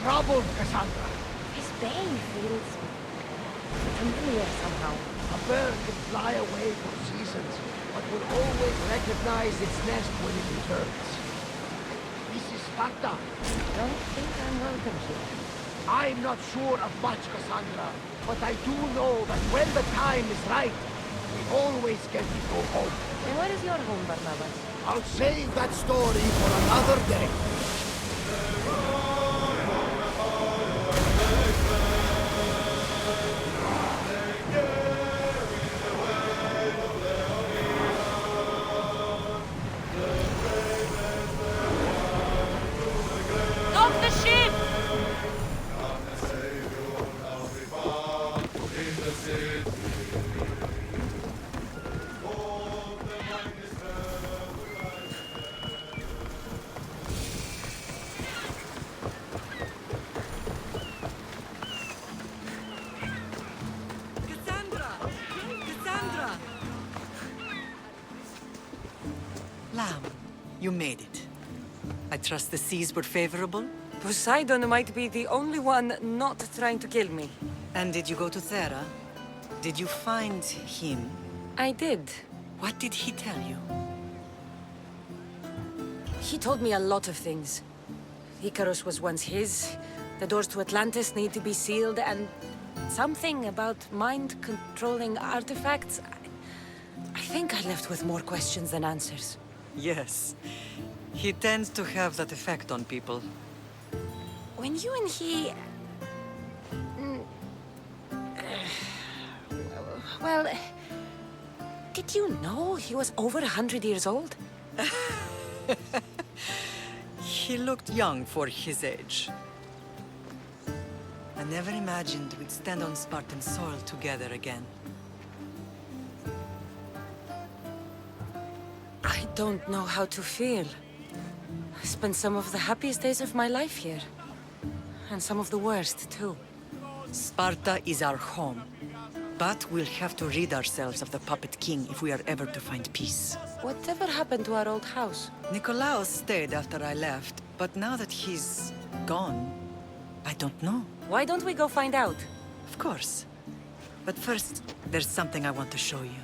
troubled, Kassandra. His bay feels familiar somehow. A bird can fly away for seasons, but will always recognize its nest when it returns. This is Sparta. Don't think I'm welcome here. I'm not sure of much, Kassandra, but I do know that when the time is right, we always get to go home. And where is your home, Barnabas? I'll save that story for another day. Stop the ship! Lamb, you made it. I trust the seas were favorable? Poseidon might be the only one not trying to kill me. And did you go to Thera? Did you find him? I did. What did he tell you? He told me a lot of things. Icarus was once his, the doors to Atlantis need to be sealed, and something about mind-controlling artifacts. I think I left with more questions than answers. Yes. He tends to have that effect on people. When you and he... Well... Did you know he was over 100 years old? He looked young for his age. I never imagined we'd stand on Spartan soil together again. I don't know how to feel. I spent some of the happiest days of my life here. And some of the worst, too. Sparta is our home. But we'll have to rid ourselves of the Puppet King if we are ever to find peace. Whatever happened to our old house? Nikolaos stayed after I left, but now that he's gone, I don't know. Why don't we go find out? Of course. But first, there's something I want to show you.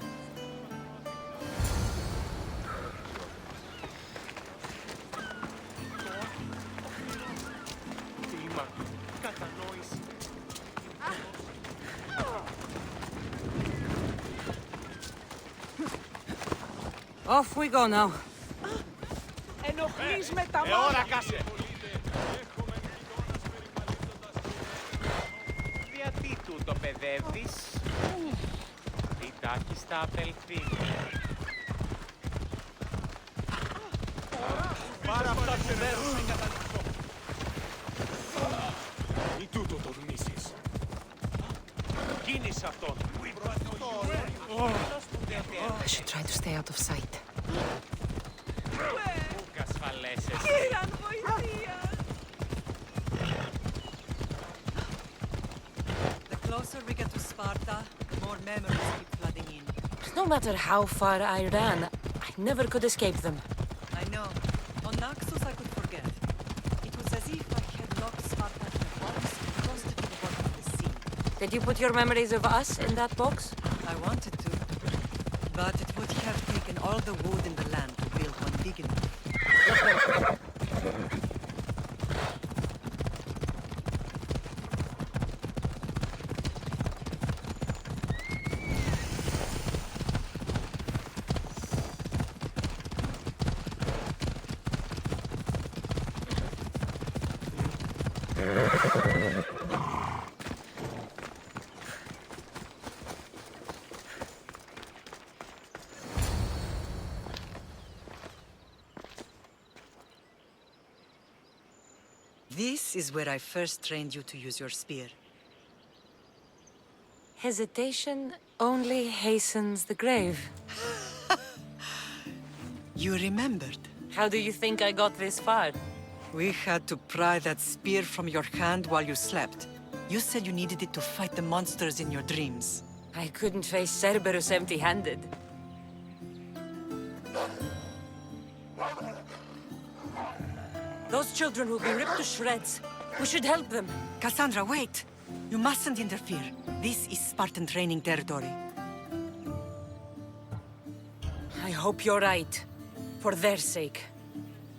Off we go now. Ενοχλείς με τα μάτια! Κάσε! Γιατί τούτο παιδεύεις? Τι τάχεις τα απελθύνει. Πάρα αυτά που μέρος να καταληφθώ. Ή τούτο το γνήσεις. Κίνησε αυτόν. I should try to stay out of sight. Πού κασφαλέσαι. Κύραν, βοηθεία! The closer we get to Sparta, the more memories keep flooding in. No matter how far I ran, I never could escape them. I know. On Naxos I could forget. It was as if I had locked Sparta in a box close to the bottom of the sea. Did you put your memories of us in that box? I wanted to, but it would have taken all the wood in the land to build one big enough. This is where I first trained you to use your spear. Hesitation only hastens the grave. You remembered. How do you think I got this far? We had to pry that spear from your hand while you slept. You said you needed it to fight the monsters in your dreams. I couldn't face Cerberus empty-handed. Those children will be ripped to shreds. We should help them. Kassandra, wait! You mustn't interfere. This is Spartan training territory. I hope you're right. For their sake.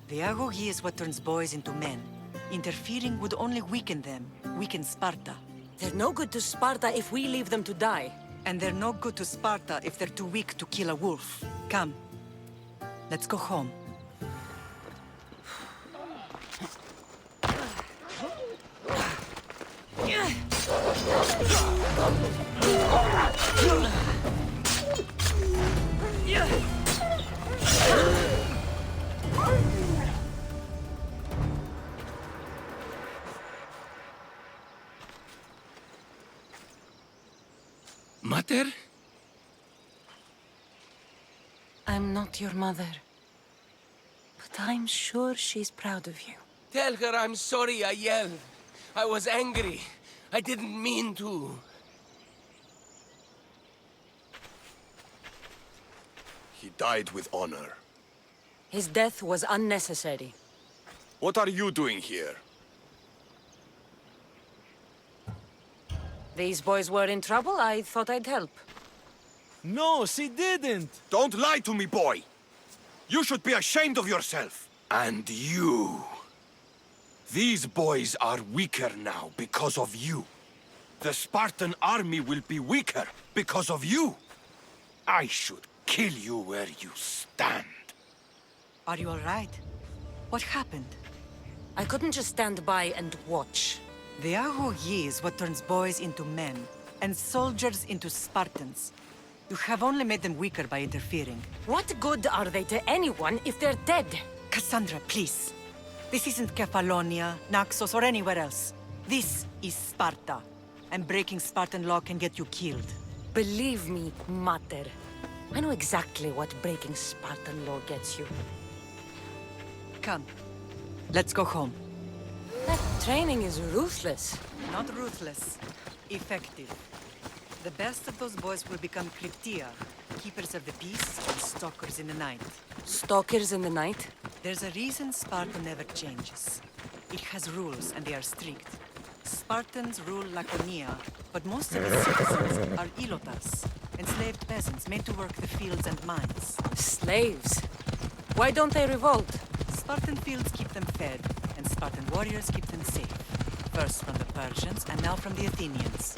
The agoge is what turns boys into men. Interfering would only weaken them, weaken Sparta. They're no good to Sparta if we leave them to die. And they're no good to Sparta if they're too weak to kill a wolf. Come. Let's go home. Mater? I'm not your mother. But I'm sure she's proud of you. Tell her I'm sorry I yelled. I was angry. I didn't mean to. He died with honor. His death was unnecessary. What are you doing here? These boys were in trouble. I thought I'd help. No, she didn't! Don't lie to me, boy! You should be ashamed of yourself. And you. These boys are weaker now because of you. The Spartan army will be weaker because of you. I should kill you where you stand. Are you all right? What happened? I couldn't just stand by and watch. The agoge is what turns boys into men, and soldiers into Spartans. You have only made them weaker by interfering. What good are they to anyone if they're dead? Kassandra, please. This isn't Kefalonia, Naxos, or anywhere else. This is Sparta. And breaking Spartan law can get you killed. Believe me, Mater. I know exactly what breaking Spartan law gets you. Come. Let's go home. That training is ruthless. Not ruthless. Effective. The best of those boys will become Kryptia, keepers of the peace and stalkers in the night. Stalkers in the night? There's a reason Sparta never changes. It has rules, and they are strict. Spartans rule Laconia, but most of its citizens are ilotas, enslaved peasants made to work the fields and mines. Slaves. Why don't they revolt? Spartan fields keep them fed, and Spartan warriors keep them safe. First from the Persians, and now from the Athenians.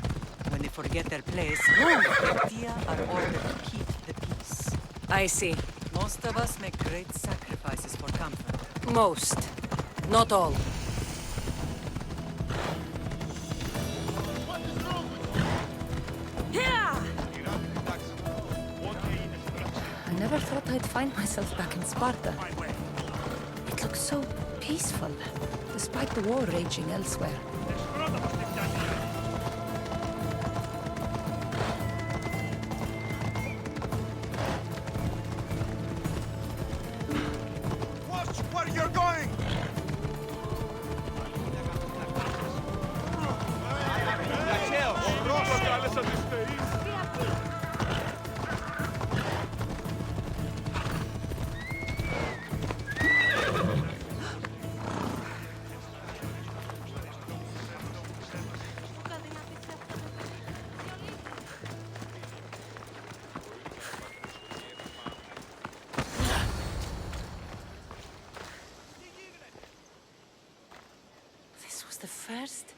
When they forget their place, Kryptia are ordered to keep the peace. I see. Most of us make great sacrifices for comfort. Most. Not all. I never thought I'd find myself back in Sparta. It looks so peaceful, despite the war raging elsewhere. Watch where you're going! The first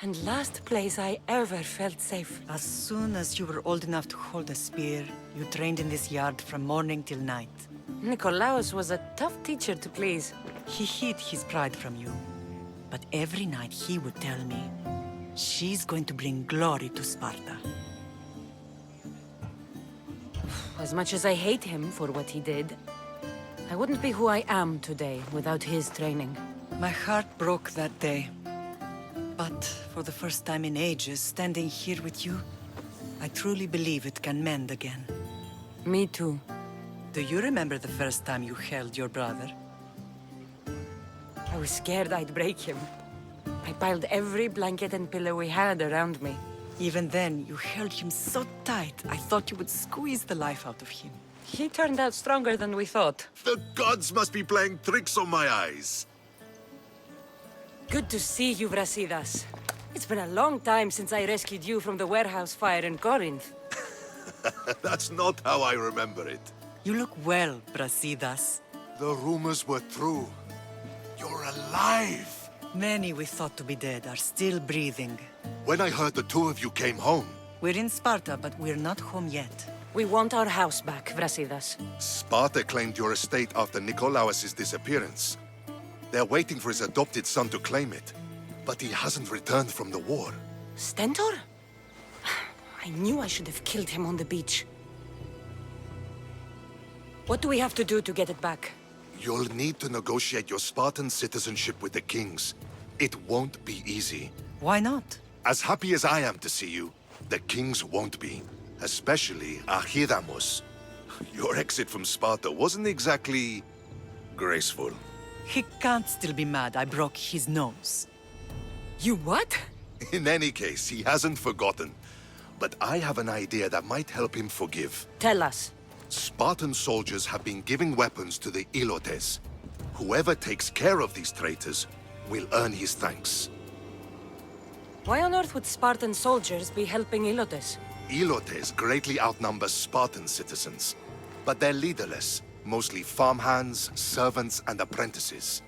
and last place I ever felt safe. As soon as you were old enough to hold a spear, you trained in this yard from morning till night. Nikolaos was a tough teacher to please. He hid his pride from you. But every night he would tell me, she's going to bring glory to Sparta. As much as I hate him for what he did, I wouldn't be who I am today without his training. My heart broke that day. But for the first time in ages, standing here with you, I truly believe it can mend again. Me too. Do you remember the first time you held your brother? I was scared I'd break him. I piled every blanket and pillow we had around me. Even then, you held him so tight, I thought you would squeeze the life out of him. He turned out stronger than we thought. The gods must be playing tricks on my eyes. Good to see you, Brasidas. It's been a long time since I rescued you from the warehouse fire in Corinth. That's not how I remember it. You look well, Brasidas. The rumors were true. You're alive! Many we thought to be dead are still breathing. When I heard the two of you came home, We're in Sparta, but we're not home yet. We want our house back, Brasidas. Sparta claimed your estate after Nikolaos' disappearance. They're waiting for his adopted son to claim it. But he hasn't returned from the war. Stentor? I knew I should have killed him on the beach. What do we have to do to get it back? You'll need to negotiate your Spartan citizenship with the kings. It won't be easy. Why not? As happy as I am to see you, the kings won't be. Especially Archidamos. Your exit from Sparta wasn't exactly graceful. He can't still be mad I broke his nose. You what? In any case, he hasn't forgotten. But I have an idea that might help him forgive. Tell us. Spartan soldiers have been giving weapons to the Ilotes. Whoever takes care of these traitors will earn his thanks. Why on earth would Spartan soldiers be helping Ilotes? Ilotes greatly outnumber Spartan citizens, but they're leaderless, mostly farmhands, servants, and apprentices.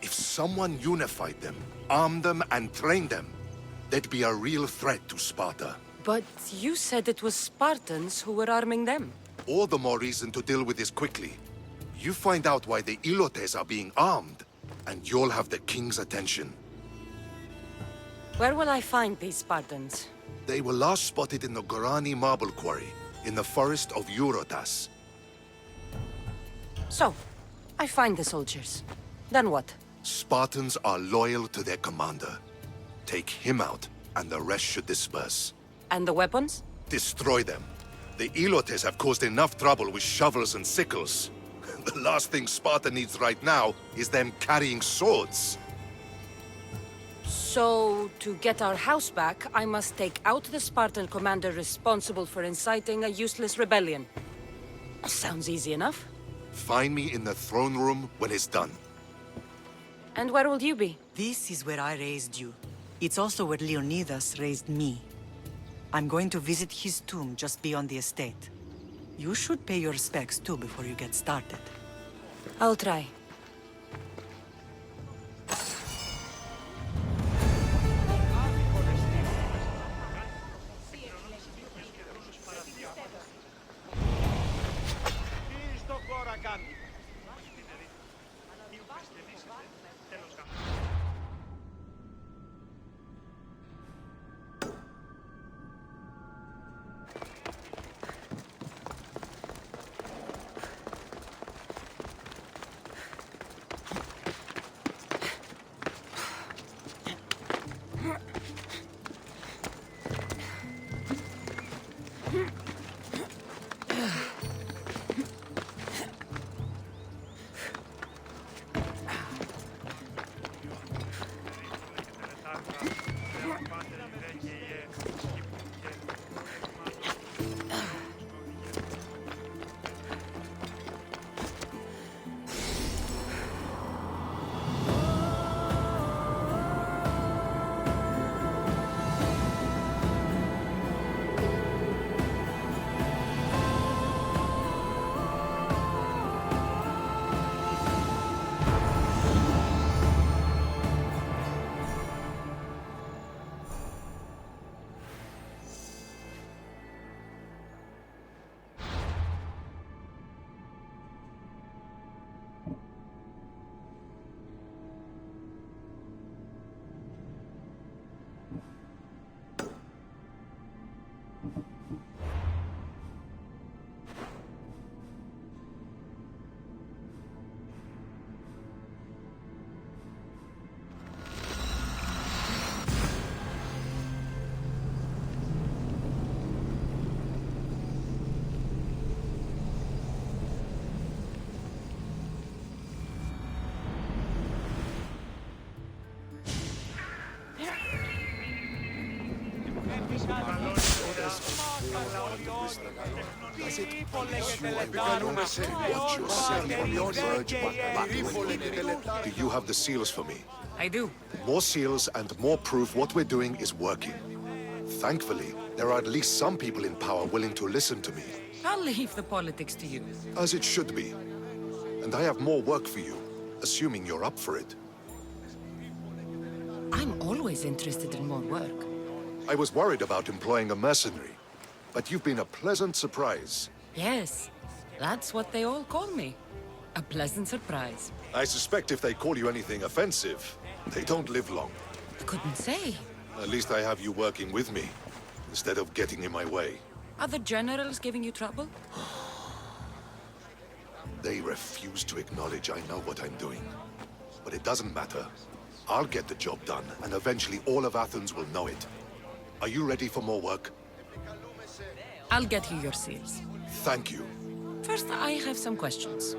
If someone unified them, armed them, and trained them, they'd be a real threat to Sparta. But you said it was Spartans who were arming them. All the more reason to deal with this quickly. You find out why the Ilotes are being armed, and you'll have the king's attention. Where will I find these Spartans? They were last spotted in the Gorani marble quarry, in the forest of Eurotas. So, I find the soldiers. Then what? Spartans are loyal to their commander. Take him out, and the rest should disperse. And the weapons? Destroy them. The Ilotes have caused enough trouble with shovels and sickles. The last thing Sparta needs right now is them carrying swords. So, to get our house back, I must take out the Spartan commander responsible for inciting a useless rebellion. Sounds easy enough. Find me in the throne room when it's done. And where will you be? This is where I raised you. It's also where Leonidas raised me. I'm going to visit his tomb just beyond the estate. You should pay your respects too before you get started. I'll try. Do you have the seals for me? I do. More seals and more proof what we're doing is working. Thankfully, there are at least some people in power willing to listen to me. I'll leave the politics to you. As it should be. And I have more work for you, assuming you're up for it. I'm always interested in more work. I was worried about employing a mercenary, but you've been a pleasant surprise. Yes, that's what they all call me. A pleasant surprise. I suspect if they call you anything offensive, they don't live long. I couldn't say. At least I have you working with me, instead of getting in my way. Are the generals giving you trouble? They refuse to acknowledge I know what I'm doing. But it doesn't matter. I'll get the job done, and eventually all of Athens will know it. Are you ready for more work? I'll get you your seals. Thank you. First, I have some questions.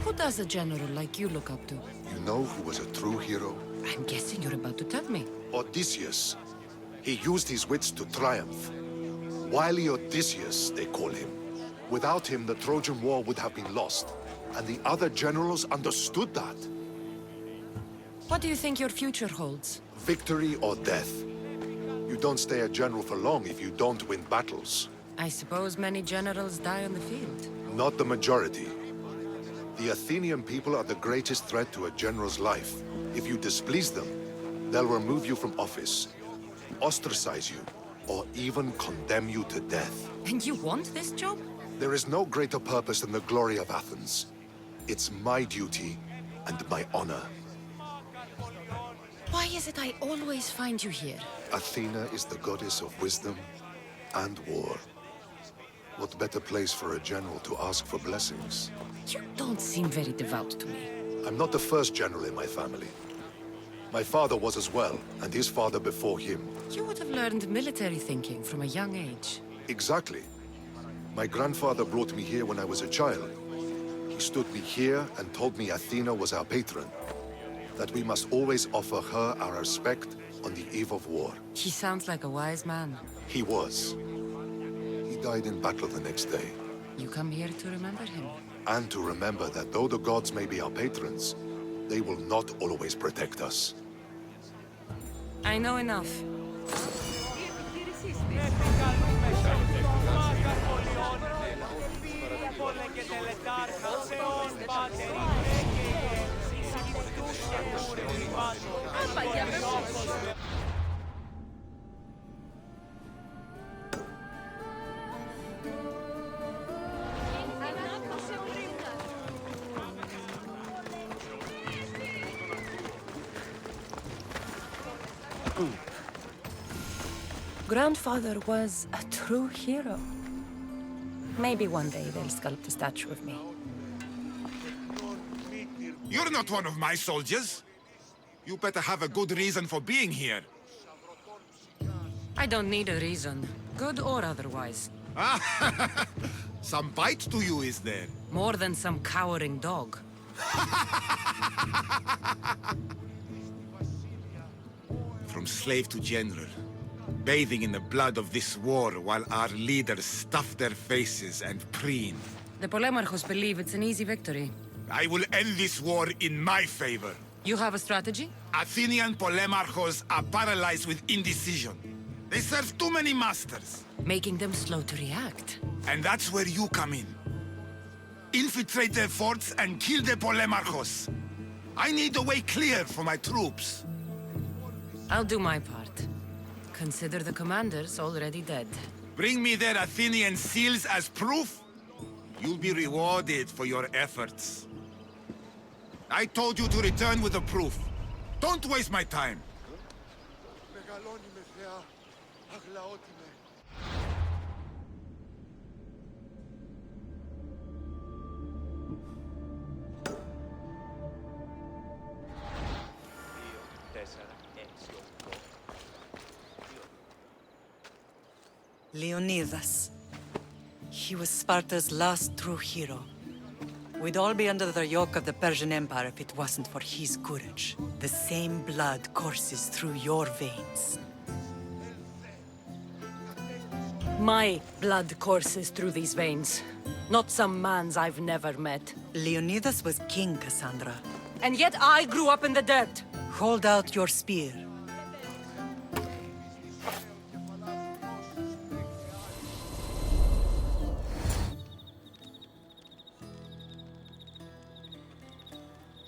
Who does a general like you look up to? You know who was a true hero? I'm guessing you're about to tell me. Odysseus. He used his wits to triumph. Wily Odysseus, they call him. Without him, the Trojan War would have been lost. And the other generals understood that. What do you think your future holds? Victory or death. You don't stay a general for long if you don't win battles. I suppose many generals die on the field. Not the majority. The Athenian people are the greatest threat to a general's life. If you displease them, they'll remove you from office, ostracize you, or even condemn you to death. And you want this job? There is no greater purpose than the glory of Athens. It's my duty and my honor. Why is it I always find you here? Athena is the goddess of wisdom and war. What better place for a general to ask for blessings? You don't seem very devout to me. I'm not the first general in my family. My father was as well, and his father before him. You would have learned military thinking from a young age. Exactly. My grandfather brought me here when I was a child. He stood me here and told me Athena was our patron. That we must always offer her our respect on the eve of war. He sounds like a wise man. He was. He died in battle the next day. You come here to remember him. And to remember that though the gods may be our patrons, they will not always protect us. I know enough. Grandfather was a true hero. Maybe one day they'll sculpt a statue of me. You're not one of my soldiers. You better have a good reason for being here. I don't need a reason, good or otherwise. Some bite to you, is there? More than some cowering dog. From slave to general, bathing in the blood of this war while our leaders stuff their faces and preen. The Polemarchos believe it's an easy victory. I will end this war in my favor. You have a strategy? Athenian Polemarchos are paralyzed with indecision. They serve too many masters. Making them slow to react. And that's where you come in. Infiltrate their forts and kill the Polemarchos. I need a way clear for my troops. I'll do my part. Consider the commanders already dead. Bring me their Athenian seals as proof. You'll be rewarded for your efforts. I told you to return with the proof. Don't waste my time. Leonidas. He was Sparta's last true hero. We'd all be under the yoke of the Persian Empire if it wasn't for his courage. The same blood courses through your veins. My blood courses through these veins. Not some man's I've never met. Leonidas was king, Kassandra. And yet I grew up in the dirt. Hold out your spear.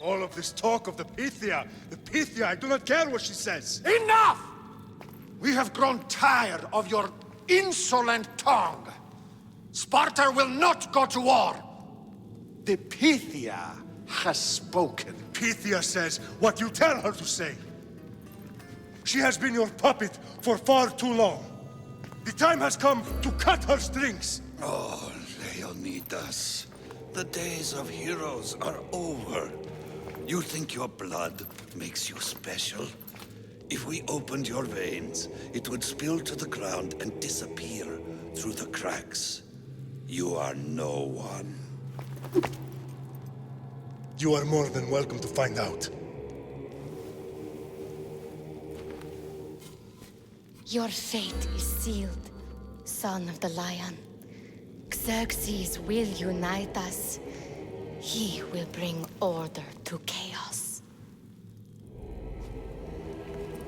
All of this talk of the Pythia, I do not care what she says. Enough! We have grown tired of your insolent tongue. Sparta will not go to war. The Pythia has spoken. Pythia says what you tell her to say. She has been your puppet for far too long. The time has come to cut her strings. Oh, Leonidas, the days of heroes are over. You think your blood makes you special? If we opened your veins, it would spill to the ground and disappear through the cracks. You are no one. You are more than welcome to find out. Your fate is sealed, son of the lion. Xerxes will unite us. He will bring order to chaos.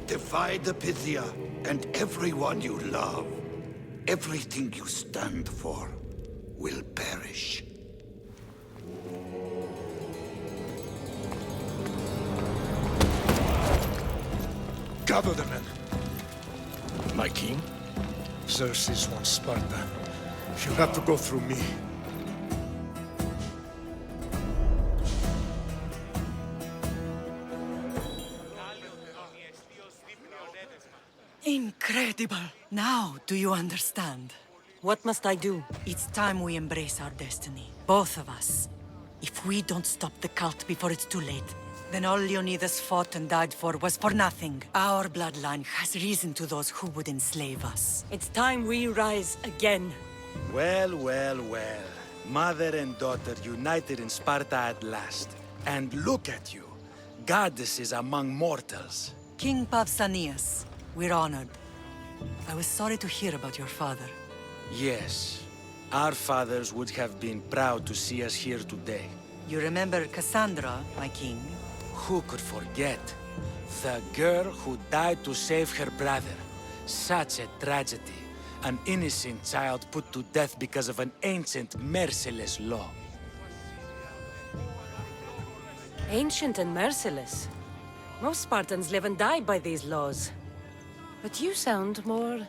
Defy the Pythia and everyone you love. Everything you stand for will perish. Gather the men. My king? Xerxes wants Sparta. She'll have to go through me. Incredible! Now, do you understand? What must I do? It's time we embrace our destiny. Both of us. If we don't stop the cult before it's too late, then all Leonidas fought and died for was for nothing. Our bloodline has risen to those who would enslave us. It's time we rise again. Well, well, well. Mother and daughter united in Sparta at last. And look at you. Goddesses among mortals. King Pausanias, we're honored. I was sorry to hear about your father. Yes. Our fathers would have been proud to see us here today. You remember Kassandra, my king? Who could forget? The girl who died to save her brother. Such a tragedy. An innocent child put to death because of an ancient, merciless law. Ancient and merciless. Most Spartans live and die by these laws. But you sound more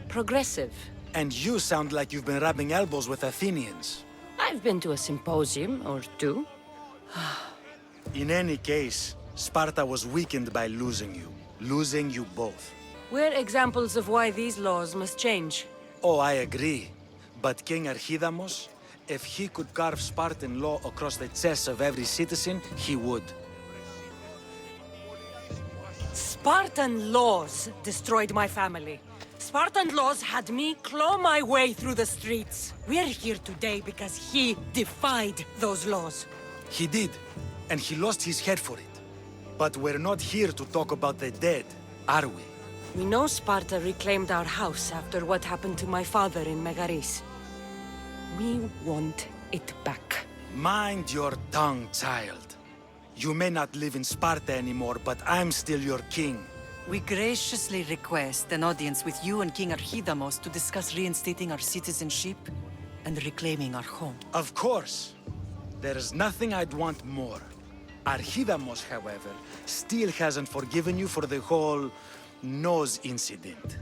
progressive. And you sound like you've been rubbing elbows with Athenians. I've been to a symposium or two. In any case, Sparta was weakened by losing you. Losing you both. We're examples of why these laws must change. Oh, I agree. But King Archidamos, if he could carve Spartan law across the chests of every citizen, he would. Spartan laws destroyed my family. Spartan laws had me claw my way through the streets. We're here today because he defied those laws. He did, and he lost his head for it. But we're not here to talk about the dead, are we? We know Sparta reclaimed our house after what happened to my father in Megaris. We want it back. Mind your tongue, child. You may not live in Sparta anymore, but I'm still your king. We graciously request an audience with you and King Archidamos to discuss reinstating our citizenship and reclaiming our home. Of course. There's nothing I'd want more. Archidamos, however, still hasn't forgiven you for the whole nose incident.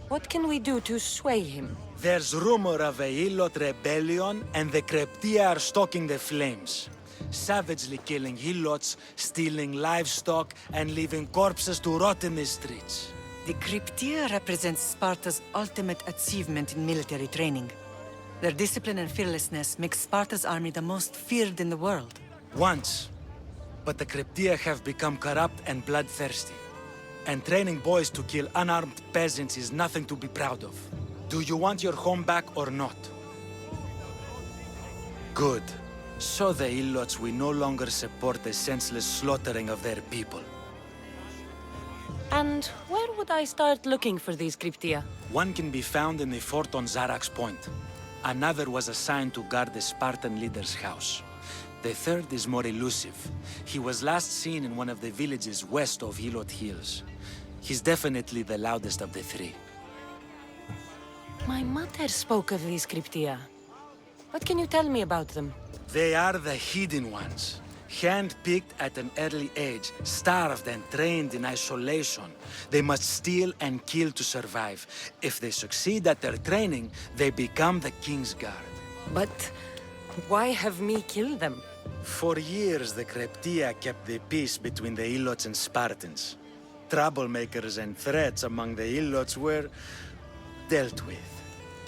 What can we do to sway him? There's rumor of a Hilot rebellion, and the Kryptia are stoking the flames. Savagely killing Helots, stealing livestock, and leaving corpses to rot in the streets. The Kryptia represents Sparta's ultimate achievement in military training. Their discipline and fearlessness makes Sparta's army the most feared in the world. Once. But the Kryptia have become corrupt and bloodthirsty. And training boys to kill unarmed peasants is nothing to be proud of. Do you want your home back or not? Good. So the Ilots will no longer support the senseless slaughtering of their people. And where would I start looking for these cryptia? One can be found in the fort on Zarak's Point. Another was assigned to guard the Spartan leader's house. The third is more elusive. He was last seen in one of the villages west of Hilot Hills. He's definitely the loudest of the three. My mother spoke of these cryptia. What can you tell me about them? They are the hidden ones. Hand-picked at an early age, starved and trained in isolation. They must steal and kill to survive. If they succeed at their training, they become the King's Guard. But why have me kill them? For years, the Cryptia kept the peace between the Ilots and Spartans. Troublemakers and threats among the Ilots were dealt with.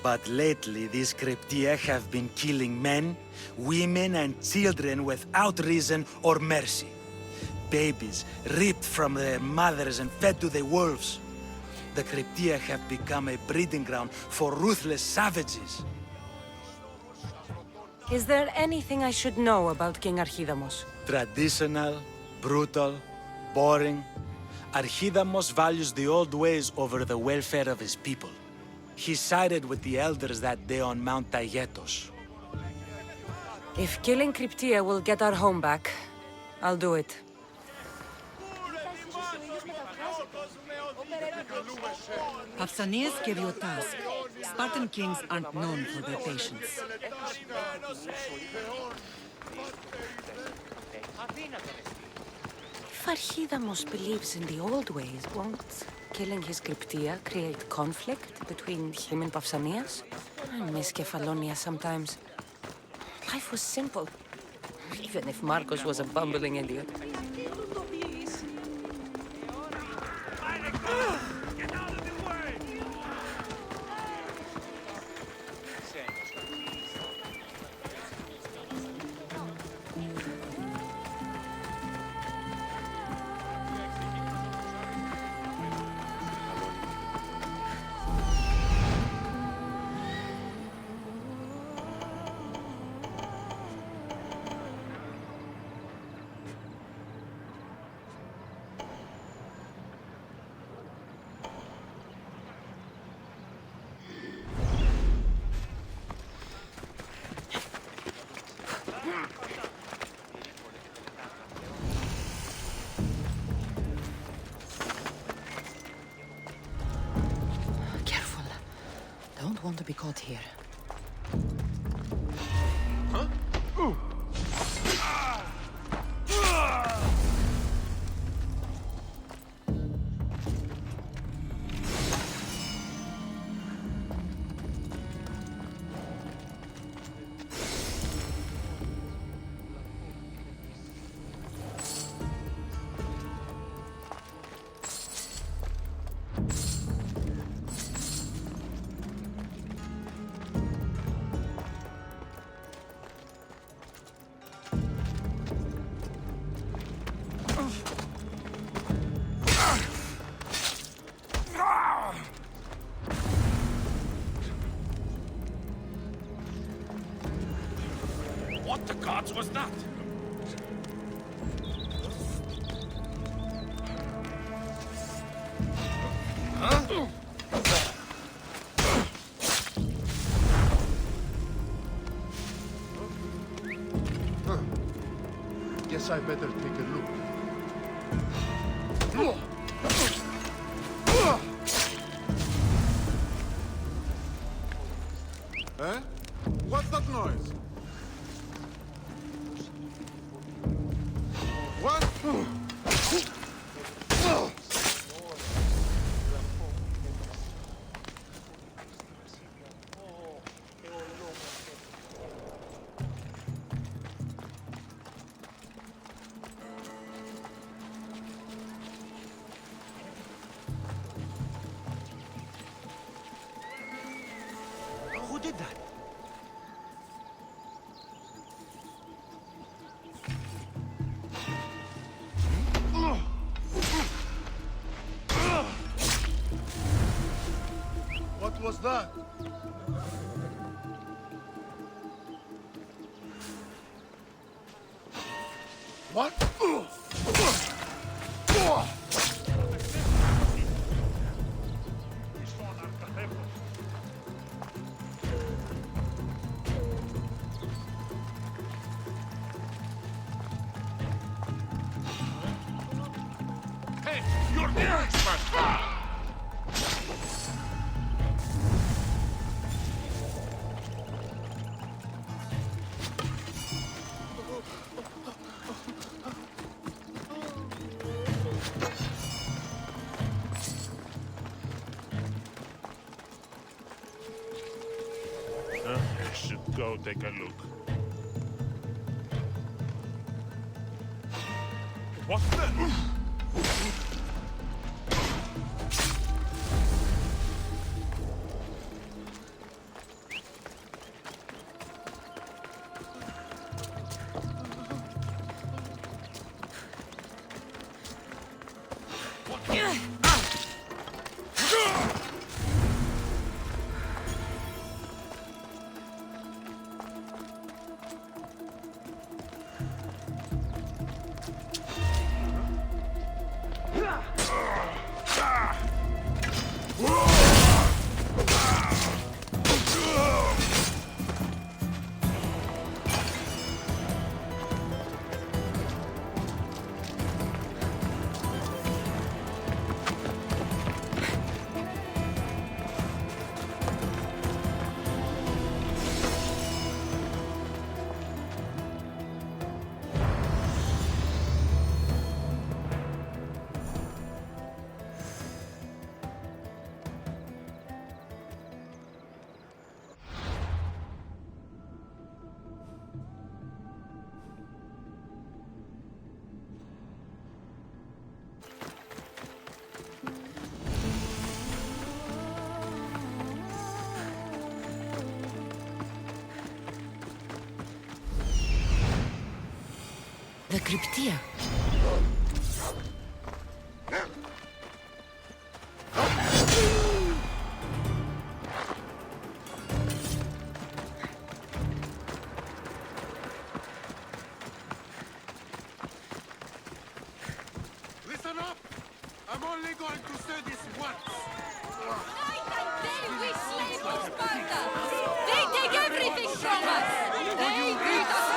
But lately, these Cryptia have been killing men, women, and children without reason or mercy. Babies ripped from their mothers and fed to the wolves. The Cryptia have become a breeding ground for ruthless savages. Is there anything I should know about King Archidamos? Traditional, brutal, boring. Archidamos values the old ways over the welfare of his people. He sided with the elders that day on Mount Taygetos. If killing Cryptia will get our home back, I'll do it. Pausanias gave you a task. Spartan kings aren't known for their patience. If Archidamos believes in the old ways, won't killing his Cryptia create conflict between him and Pausanias? I miss Kefalonia sometimes. Life was simple, even if Marcos was a bumbling idiot. Careful. Don't want to be caught here. What the gods was that? Guess I better take a look. Eh? What's that noise? What? Who did that? What was that? What? go take a look. What the? The Cryptia. Listen up! I'm only going to say this once. Night and day we slave for Sparta! They take everything from us! They beat us!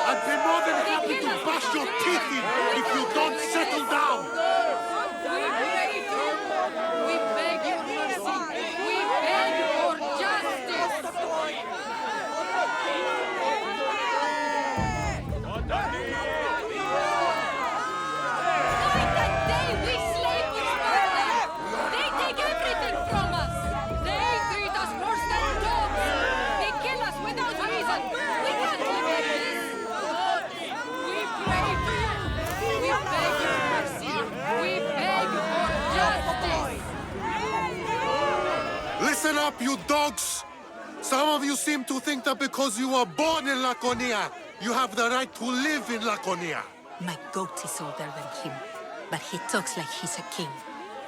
I'd be more than happy to bash your teeth in if you don't settle down! We beg you! We beg your mercy! We beg for justice! Night and day we slave for Sparta! They take everything from us! They treat us worse than dogs! They kill us without reason! We can't live like this! We pray to you! We beg your mercy! We beg for justice! Listen up, you dogs! Some of you seem to think that because you were born in Laconia, you have the right to live in Laconia. My goat is older than him, but he talks like he's a king.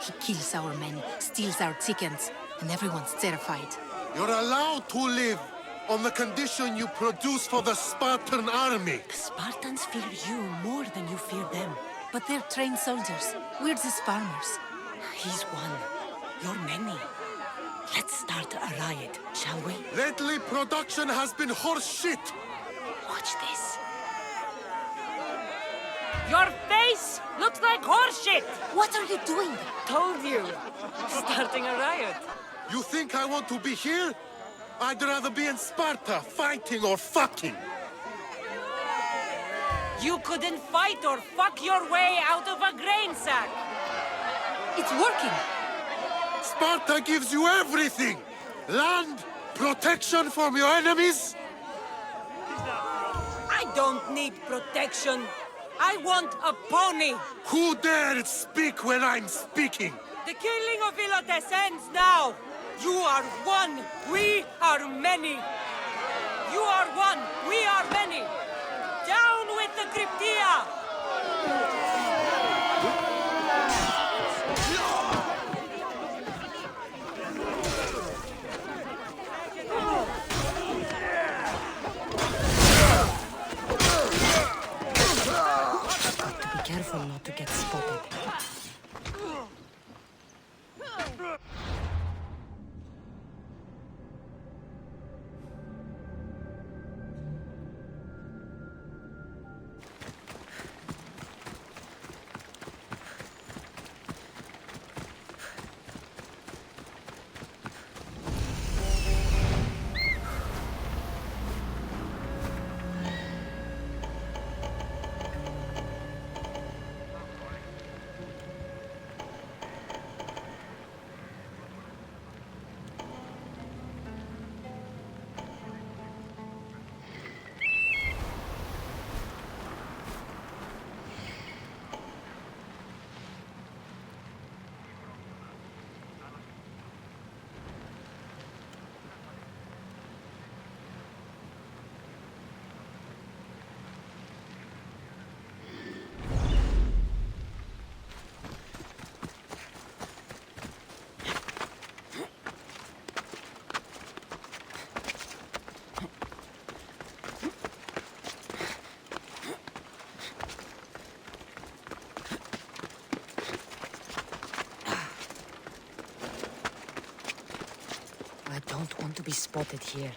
He kills our men, steals our chickens, and everyone's terrified. You're allowed to live on the condition you produce for the Spartan army. The Spartans fear you more than you fear them. But they're trained soldiers. We're just farmers. He's one. You're many. Let's start a riot, shall we? Lately, production has been horse shit. Watch this. Your face looks like horseshit! What are you doing? Told you. Starting a riot. You think I want to be here? I'd rather be in Sparta, fighting or fucking. You couldn't fight or fuck your way out of a grain sack! It's working. Sparta gives you everything! Land, protection from your enemies. I don't need protection. I want a pony! Who dared speak when I'm speaking? The killing of Leonidas ends now! You are one, we are many! You are one, we are many! Down with the Cryptia! Be careful not to get spotted. I don't want to be spotted here.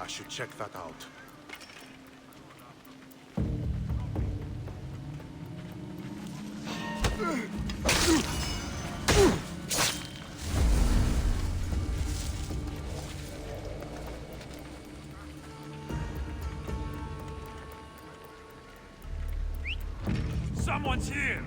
I should check that out. Someone's here!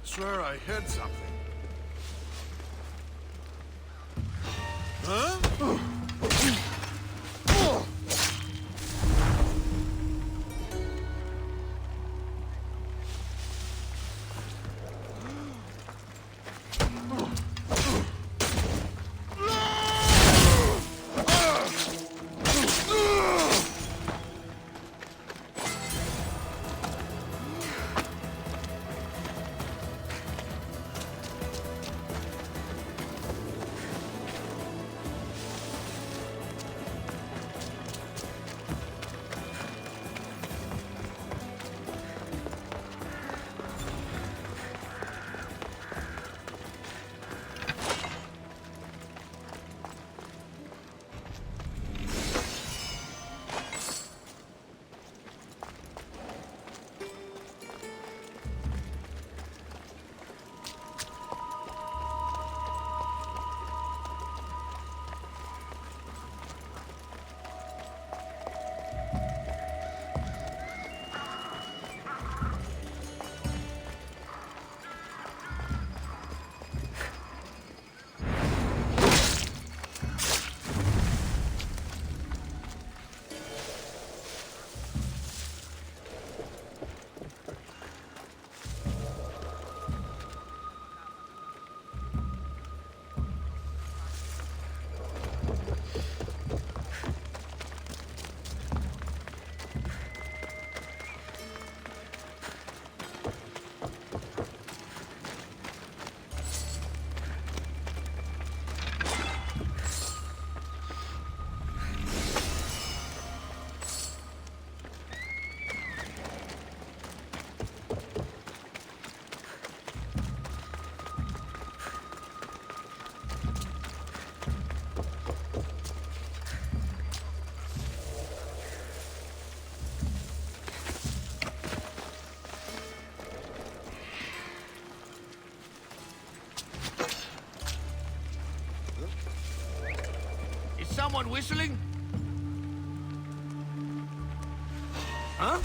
Swear I heard something. Huh? Someone whistling? Huh?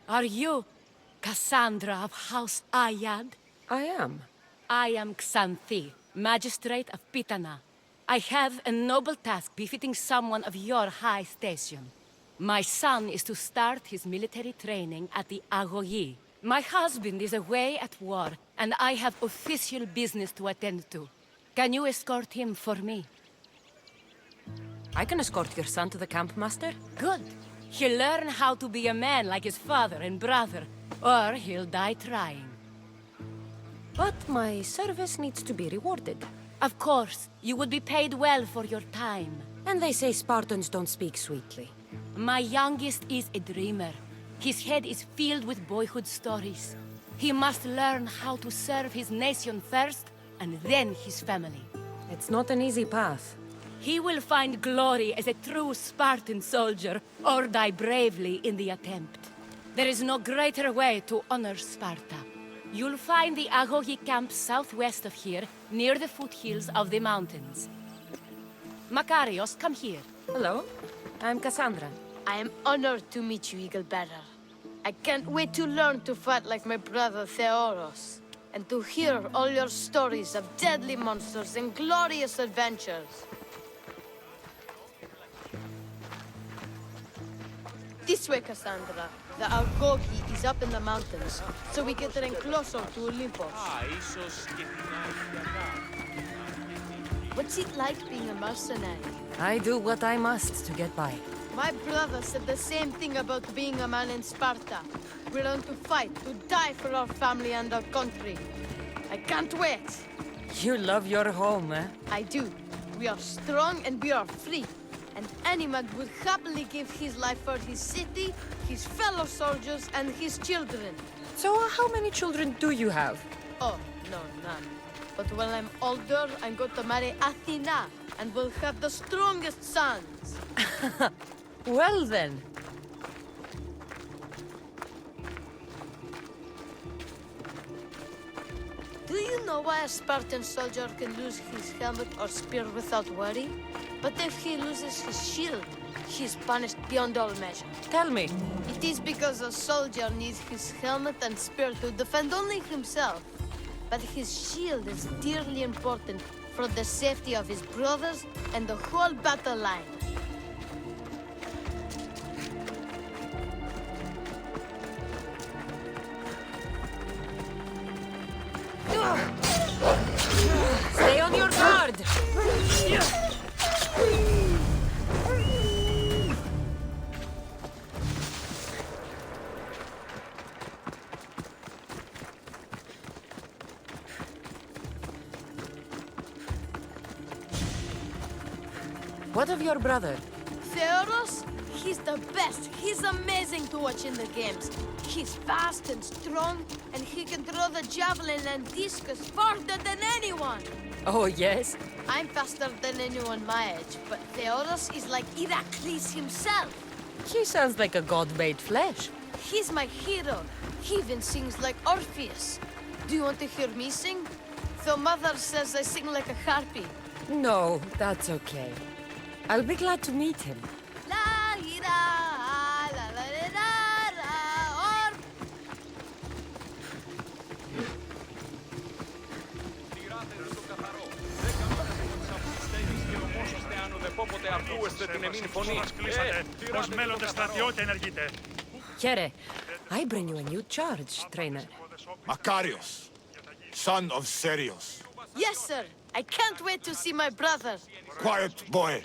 Are you Kassandra of House Ayad? I am. I am Xanthi, magistrate of Pitana. I have a noble task befitting someone of your high station. My son is to start his military training at the Agogi. My husband is away at war, and I have official business to attend to. Can you escort him for me? I can escort your son to the camp, Master. Good. He'll learn how to be a man like his father and brother, or he'll die trying. But my service needs to be rewarded. Of course, you would be paid well for your time. And they say Spartans don't speak sweetly. My youngest is a dreamer. His head is filled with boyhood stories. He must learn how to serve his nation first, and then his family. It's not an easy path. He will find glory as a true Spartan soldier, or die bravely in the attempt. There is no greater way to honor Sparta. You'll find the Agogi camp southwest of here, near the foothills of the mountains. Makarios, come here. Hello, I'm Kassandra. I am honored to meet you, Eagle Bearer. I can't wait to learn to fight like my brother Theoros, and to hear all your stories of deadly monsters and glorious adventures. This way, Kassandra. The Agogi is up in the mountains, so we get in closer to Olympus. What's it like being a mercenary? I do what I must to get by. My brother said the same thing about being a man in Sparta. We learn to fight, to die for our family and our country. I can't wait. You love your home, eh? I do. We are strong and we are free. And any man would happily give his life for his city, his fellow soldiers, and his children. So how many children do you have? Oh, no, none. But when I'm older, I'm going to marry Athena, and we'll have the strongest sons. Well then. Do you know why a Spartan soldier can lose his helmet or spear without worry? But if he loses his shield, he's punished beyond all measure. Tell me. It is because a soldier needs his helmet and spear to defend only himself. But his shield is dearly important for the safety of his brothers and the whole battle line. Stay on your guard! What of your brother? Theoros? He's the best. He's amazing to watch in the games. He's fast and strong, and he can throw the javelin and discus farther than anyone. Oh, yes? I'm faster than anyone my age, but Theoros is like Heracles himself. He sounds like a god made flesh. He's my hero. He even sings like Orpheus. Do you want to hear me sing? Though Mother says I sing like a harpy. No, that's okay. I'll be glad to meet him. La ira, la la la la, or... Here, I bring you a new charge, trainer. Makarios, son of Serios. Yes, sir. I can't wait to see my brother. Quiet, boy.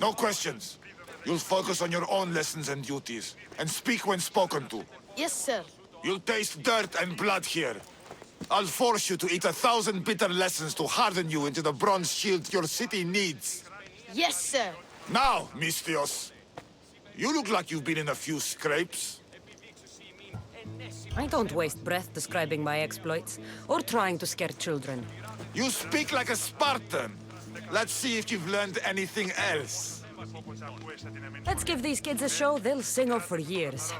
No questions. You'll focus on your own lessons and duties, and speak when spoken to. Yes, sir. You'll taste dirt and blood here. I'll force you to eat 1,000 bitter lessons to harden you into the bronze shield your city needs. Yes, sir. Now, Mystios, you look like you've been in a few scrapes. I don't waste breath describing my exploits, or trying to scare children. You speak like a Spartan. Let's see if you've learned anything else. Let's give these kids a show they'll sing of for years.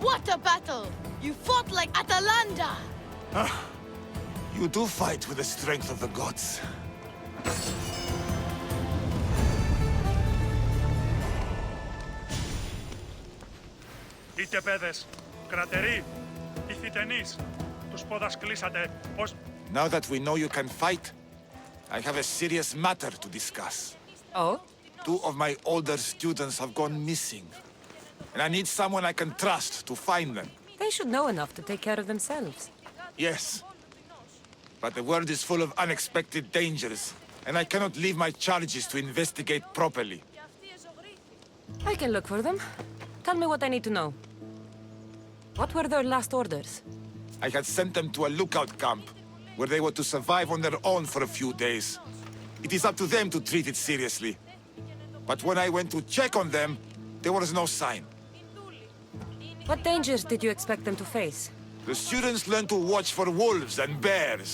What a battle! You fought like Atalanta! You do fight with the strength of the gods. Είτε παιδες, κρατεροί, ηθιτενείς, τους πόδας κλείσατε, ως... Now that we know you can fight, I have a serious matter to discuss. Oh? 2 of my older students have gone missing. And I need someone I can trust to find them. They should know enough to take care of themselves. Yes. But the world is full of unexpected dangers, and I cannot leave my charges to investigate properly. I can look for them. Tell me what I need to know. What were their last orders? I had sent them to a lookout camp, where they were to survive on their own for a few days. It is up to them to treat it seriously. But when I went to check on them, there was no sign. What dangers did you expect them to face? The students learned to watch for wolves and bears,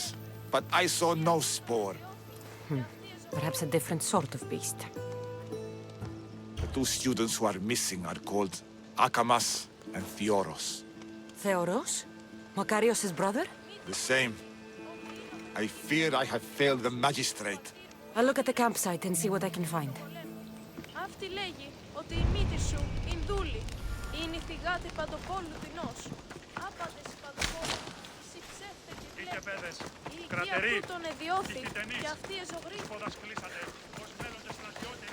but I saw no spoor. Perhaps a different sort of beast. The 2 students who are missing are called Akamas and Theoros. Theoros? Makarios' brother? The same. I fear I have failed the magistrate. I'll look at the campsite and see what I can find. Αυτή λέγει ότι η μύτη σου, Ινδούλη, είναι η θυγάτη παντοπόλου δεινός. Άπαντες παντοπόλου, εσύ ψεύτε και Είτε παιδες, η οικία κρατεροί, τούτον εδιώθη ηθιτενείς, και αυτή εζωγρή. τους πόδας κλείσατε, ως μέλλοντες στρατιώτες.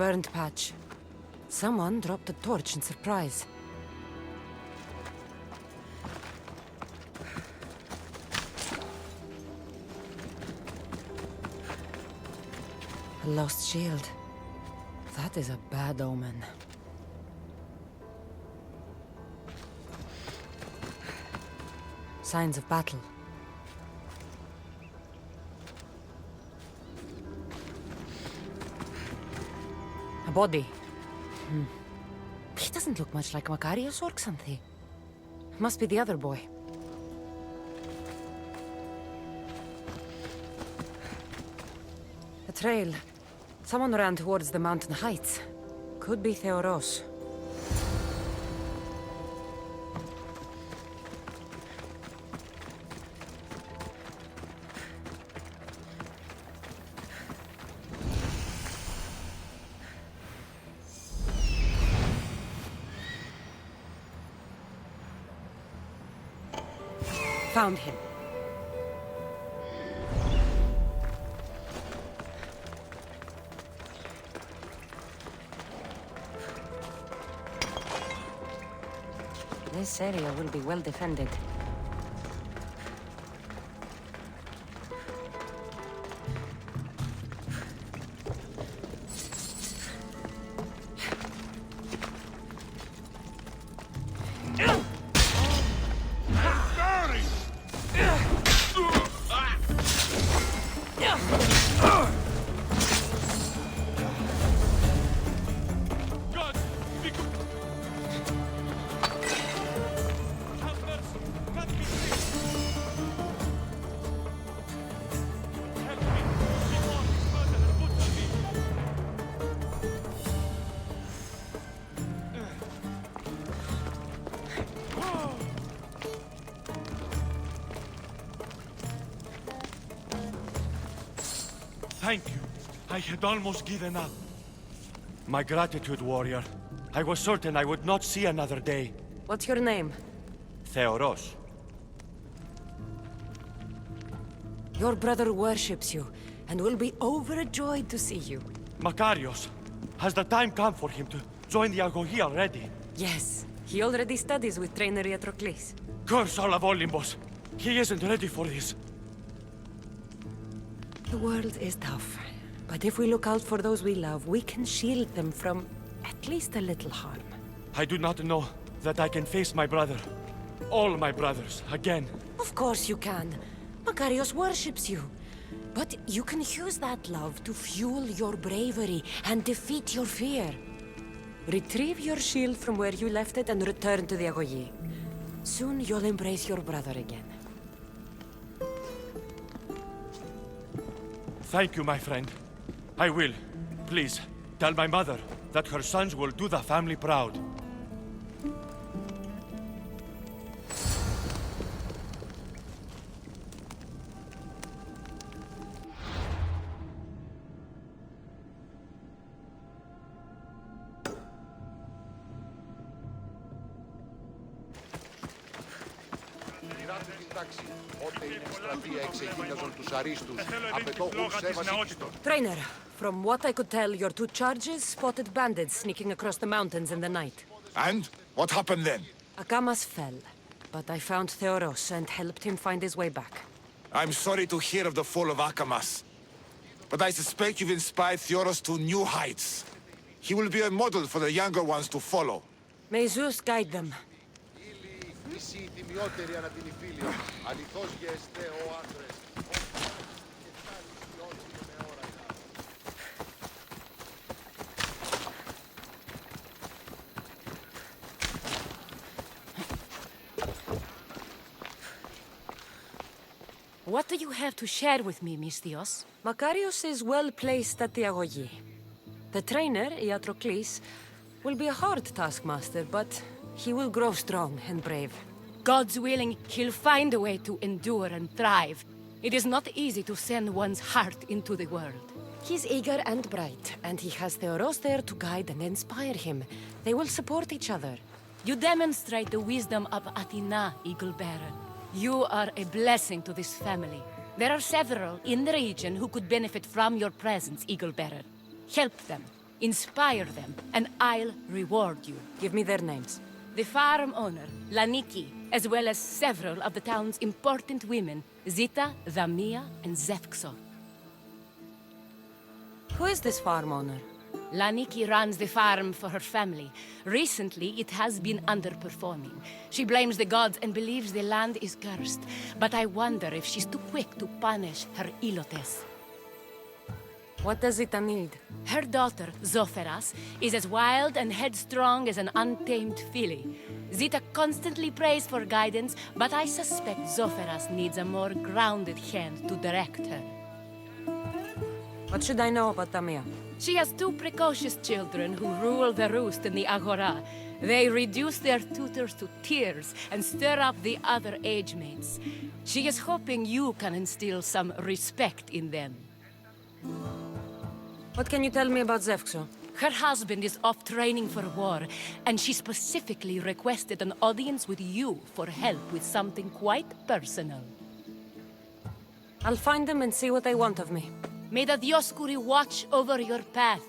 Burned patch. Someone dropped a torch in surprise. A lost shield. That is a bad omen. Signs of battle. A body. He doesn't look much like Makarios or Xanthi. Must be the other boy. A trail. Someone ran towards the mountain heights. Could be Theoros. Found him. This area will be well defended. Thank you. I had almost given up. My gratitude, warrior. I was certain I would not see another day. What's your name? Theoros. Your brother worships you, and will be overjoyed to see you. Makarios. Has the time come for him to join the Agogi already? Yes, he already studies with trainer Atrocles. Curse all of Olympus. He isn't ready for this. The world is tough, but if we look out for those we love, we can shield them from at least a little harm. I do not know that I can face my brother. All my brothers, again. Of course you can. Makarios worships you. But you can use that love to fuel your bravery and defeat your fear. Retrieve your shield from where you left it and return to the Agoye. Soon you'll embrace your brother again. Thank you, my friend. I will. Please, tell my mother that her sons will do the family proud. Trainer, from what I could tell, your two charges spotted bandits sneaking across the mountains in the night. And? What happened then? Akamas fell, but I found Theoros and helped him find his way back. I'm sorry to hear of the fall of Akamas. But I suspect you've inspired Theoros to new heights. He will be a model for the younger ones to follow. May Zeus guide them. What do you have to share with me, Misthios? Makarios is well placed at the Agoye. The trainer, Iatrocles, will be a hard taskmaster, but he will grow strong and brave. God's willing, he'll find a way to endure and thrive. It is not easy to send one's heart into the world. He's eager and bright, and he has Theoros there to guide and inspire him. They will support each other. You demonstrate the wisdom of Athena, Eagle-Bearer. You are a blessing to this family. There are several in the region who could benefit from your presence, Eagle-Bearer. Help them, inspire them, and I'll reward you. Give me their names. The farm owner, Laniki, as well as several of the town's important women, Zita, Damia, and Zefxo. Who is this farm owner? Laniki runs the farm for her family. Recently, it has been underperforming. She blames the gods and believes the land is cursed. But I wonder if she's too quick to punish her ilotes. What does Zita need? Her daughter, Zoferas, is as wild and headstrong as an untamed filly. Zita constantly prays for guidance, but I suspect Zoferas needs a more grounded hand to direct her. What should I know about Damia? She has two precocious children who rule the roost in the Agora. They reduce their tutors to tears and stir up the other age mates. She is hoping you can instill some respect in them. What can you tell me about Zefxo? Her husband is off training for war, and she specifically requested an audience with you for help with something quite personal. I'll find them and see what they want of me. May the Dioscuri watch over your path.